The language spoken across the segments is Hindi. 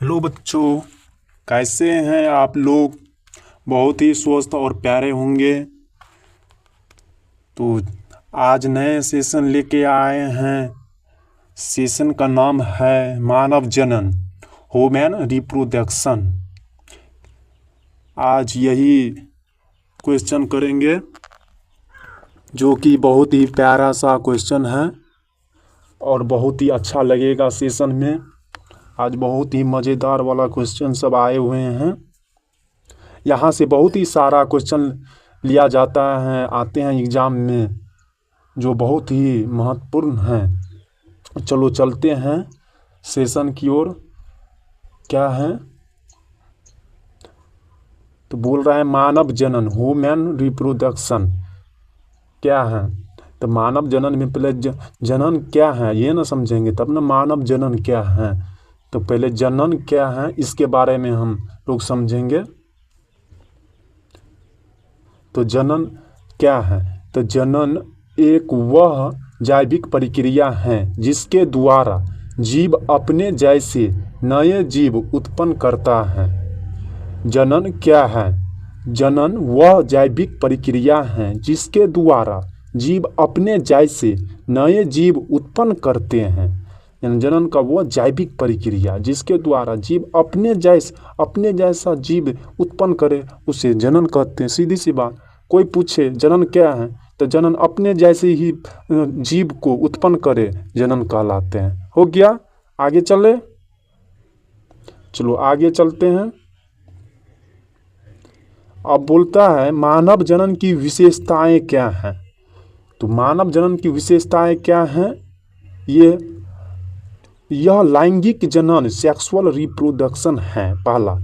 हेलो बच्चों, कैसे हैं आप लोग। बहुत ही स्वस्थ और प्यारे होंगे। तो आज नए सेशन लेके आए हैं। सेशन का नाम है मानव जनन, ह्यूमन रिप्रोडक्शन। आज यही क्वेश्चन करेंगे, जो कि बहुत ही प्यारा सा क्वेश्चन है और बहुत ही अच्छा लगेगा सेशन में। आज बहुत ही मज़ेदार वाला क्वेश्चन सब आए हुए हैं। यहाँ से बहुत ही सारा क्वेश्चन लिया जाता है, आते हैं एग्ज़ाम में, जो बहुत ही महत्वपूर्ण हैं। चलो चलते हैं सेशन की ओर। क्या है तो बोल रहा है मानव जनन, ह्यूमन रिप्रोडक्शन क्या है। तो मानव जनन में पहले जनन क्या है ये ना समझेंगे तब ना मानव जनन क्या है। तो पहले जनन क्या है इसके बारे में हम लोग समझेंगे। तो जनन क्या है। तो जनन एक वह जैविक प्रक्रिया है जिसके द्वारा जीव अपने जैसे नए जीव उत्पन्न करता है। जनन क्या है। जनन वह जैविक प्रक्रिया है जिसके द्वारा जीव अपने जैसे नए जीव उत्पन्न करते हैं। जनन का वह जैविक प्रक्रिया जिसके द्वारा जीव अपने जैसा जीव उत्पन्न करे उसे जनन कहते हैं। सीधी सी बात। कोई पूछे जनन क्या है तो जनन अपने जैसे ही जीव को उत्पन्न करे जनन कहलाते हैं। हो गया। आगे चले। चलो आगे चलते हैं। अब बोलता है मानव जनन की विशेषताएं क्या हैं। तो मानव जनन की विशेषताएं क्या हैं। यह लैंगिक जनन सेक्सुअल रिप्रोडक्शन है। पहला,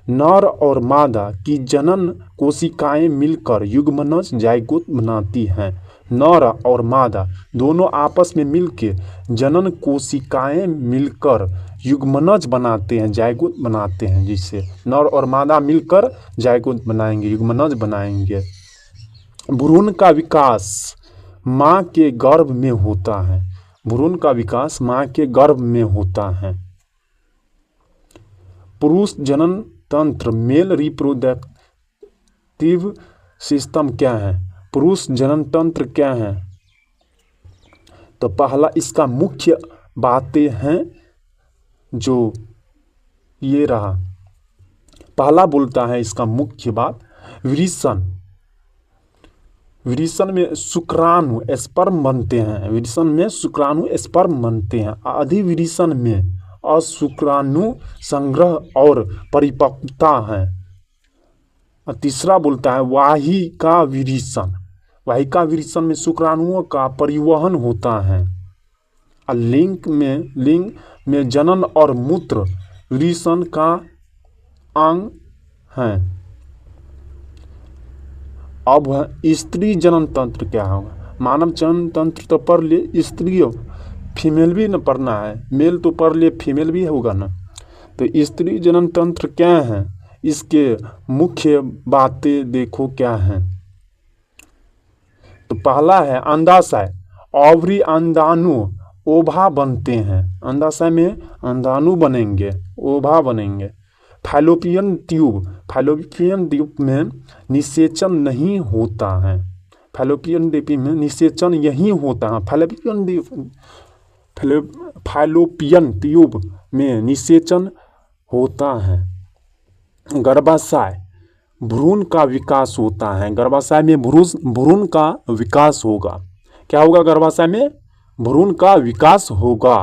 नर और मादा की जनन कोशिकाएं मिलकर युग्मनज जाइगोट बनाती हैं। नर और मादा दोनों आपस में मिलकर जनन कोशिकाएं मिलकर युग्मनज बनाते हैं, जाइगोट बनाते हैं। जिससे नर और मादा मिलकर जाइगोट बनाएंगे, युग्मनज बनाएंगे। भ्रूण का विकास माँ के गर्भ में होता है। भ्रूण का विकास माँ के गर्भ में होता है। पुरुष जनन तंत्र मेल रिप्रोडक्टिव सिस्टम क्या है। पुरुष जनन तंत्र क्या है। तो पहला इसका मुख्य बातें हैं जो ये रहा। पहला बोलता है इसका मुख्य बात विरिसन। विरिसन में शुक्राणु स्पर्म बनते हैं। विरिसन में शुक्राणु स्पर्म बनते हैं। अधिविरिसन में अशुक्राणु संग्रह और परिपक्वता है। तीसरा बोलता है वाहिका विरिसन। वाहिका विरिसन में शुक्राणुओं का परिवहन होता है। लिंग में जनन और मूत्र विरिसन का अंग है। अब स्त्री जनन तंत्र क्या होगा। मानव जनन तंत्र तो पढ़ लिए, स्त्री फीमेल भी न पढ़ना है, मेल तो पढ़ लिए, फीमेल भी होगा ना। तो स्त्री जनन तंत्र क्या है, इसके मुख्य बातें देखो क्या हैं। तो पहला है अंडाशय, ओवरी अंडाणु ओभा बनते हैं। अंडाशय में अंडाणु बनेंगे, ओभा बनेंगे। फैलोपियन ट्यूब, फैलोपियन ट्यूब में निषेचन नहीं होता है। फैलोपियन ट्यूब में निषेचन यही होता है। फैलोपियन ट्यूब में निषेचन होता है। गर्भाशय, भ्रूण का विकास होता है। गर्भाशय में भ्रूण का विकास होगा। क्या होगा गर्भाशय में। भ्रूण का विकास होगा।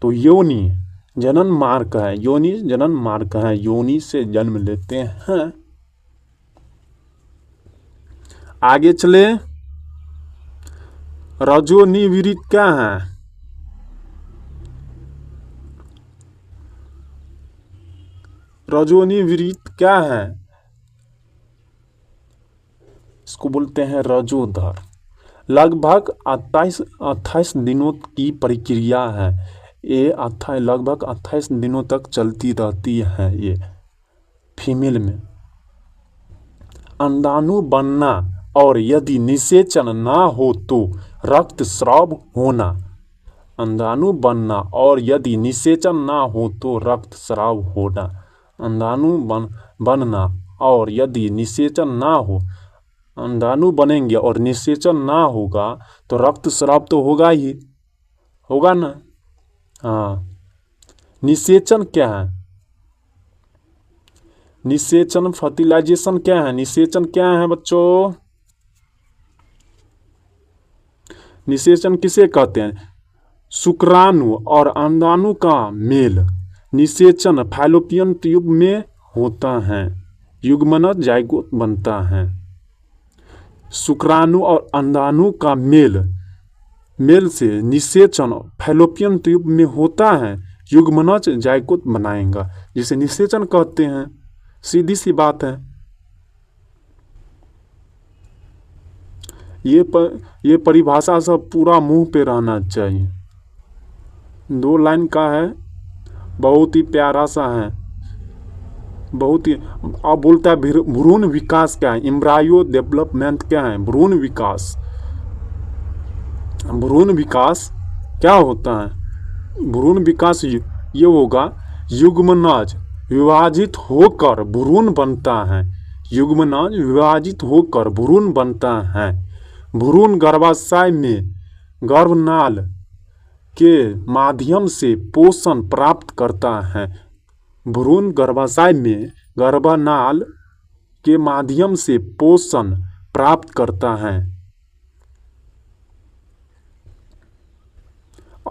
तो योनि जनन मार्ग है। योनि जनन मार्ग है। योनि से जन्म लेते हैं। आगे चले। रजोनिवृत्त क्या है। रजोनिवृत्त क्या है। इसको बोलते हैं रजोधर। लगभग 28 दिनों की प्रक्रिया है। ये लगभग 28 दिनों तक चलती रहती है। ये फीमेल में अंडाणु बनना और यदि निषेचन ना हो तो रक्तस्राव होना। अंधाणु बनना और यदि निषेचन ना हो तो रक्तस्राव होना। अंधाणु बनना और यदि निषेचन ना हो, अंधाणु बनेंगे और निषेचन ना होगा तो रक्तस्राव तो होगा ही, होगा ना। हाँ, निषेचन क्या है? निषेचन फर्टिलाइजेशन क्या है? निषेचन क्या है बच्चों? निषेचन किसे कहते हैं? शुक्राणु और अंडाणु का मेल। निषेचन फैलोपियन ट्यूब में होता है, युग्मनज जाइगोट बनता है। शुक्राणु और अंडाणु का मेल से निषेचन फैलोपियन ट्यूब में होता है, युग्मनज जाइगोट बनाएगा, जिसे निषेचन कहते हैं। सीधी सी बात है। ये परिभाषा सब पूरा मुंह पे रहना चाहिए। 2 लाइन का है, बहुत ही प्यारा सा है, बहुत ही। अब बोलता है भ्रूण विकास क्या है? एम्ब्रायो डेवलपमेंट क्या है? भ्रूण विकास। भ्रूण विकास क्या होता है? भ्रूण विकास ये होगा, युग्मनज विभाजित होकर भ्रूण बनता है। युग्मनज विभाजित होकर भ्रूण बनता है। भ्रूण गर्भाशय में गर्भनाल के माध्यम से पोषण प्राप्त करता है। भ्रूण गर्भाशय में गर्भनाल के माध्यम से पोषण प्राप्त करता है।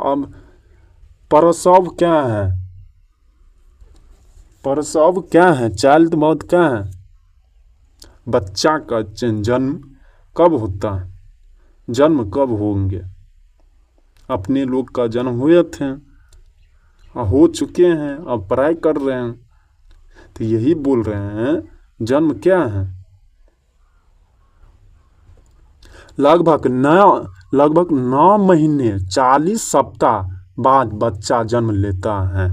अब प्रसव क्या है? प्रसव क्या है? चाइल्ड बर्थ क्या है? बच्चा का जन्म कब होता है? जन्म कब होंगे? अपने लोग का जन्म हुए थे, हो चुके हैं, अब पढ़ाई कर रहे हैं, तो यही बोल रहे हैं जन्म क्या है? लगभग 9 महीने 40 सप्ताह बाद बच्चा जन्म लेता है।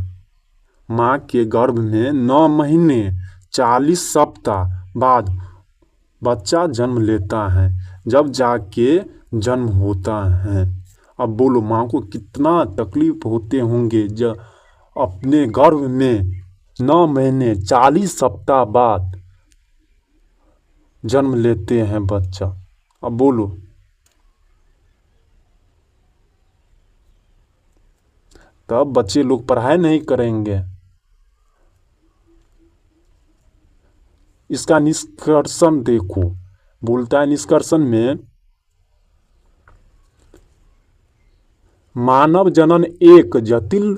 माँ के गर्भ में 9 महीने 40 सप्ताह बाद बच्चा जन्म लेता है, जब जाके जन्म होता है। अब बोलो, माँ को कितना तकलीफ होते होंगे जब अपने गर्भ में 9 महीने 40 सप्ताह बाद जन्म लेते हैं बच्चा। अब बोलो, तब बच्चे लोग पढ़ाई नहीं करेंगे। इसका निष्कर्षण देखो, बोलता है निष्कर्षण में, मानव जनन एक जटिल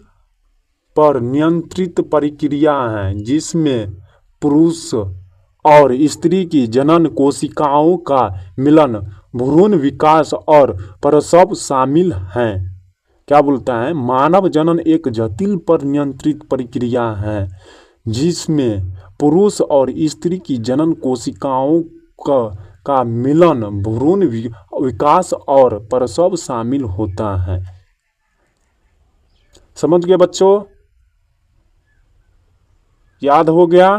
पर नियंत्रित प्रक्रिया है, जिसमें पुरुष और स्त्री की जनन कोशिकाओं का मिलन, भ्रूण विकास और प्रसव शामिल हैं। क्या बोलता है? मानव जनन एक जटिल पर नियंत्रित प्रक्रिया है, जिसमें पुरुष और स्त्री की जनन कोशिकाओं का मिलन, भ्रूण विकास और प्रसव शामिल होता है। समझ गए बच्चों? याद हो गया?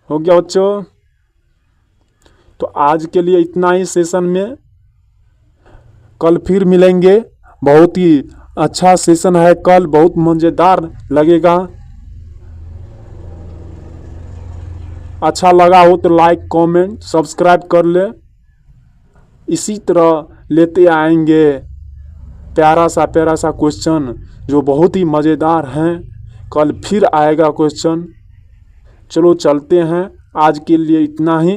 हो गया बच्चों? तो आज के लिए इतना ही सेशन में, कल फिर मिलेंगे। बहुत ही अच्छा सेशन है कल, बहुत मजेदार लगेगा। अच्छा लगा हो तो लाइक, कमेंट, सब्सक्राइब कर ले। इसी तरह लेते आएंगे प्यारा सा क्वेश्चन जो बहुत ही मज़ेदार हैं। कल फिर आएगा क्वेश्चन। चलो चलते हैं, आज के लिए इतना ही।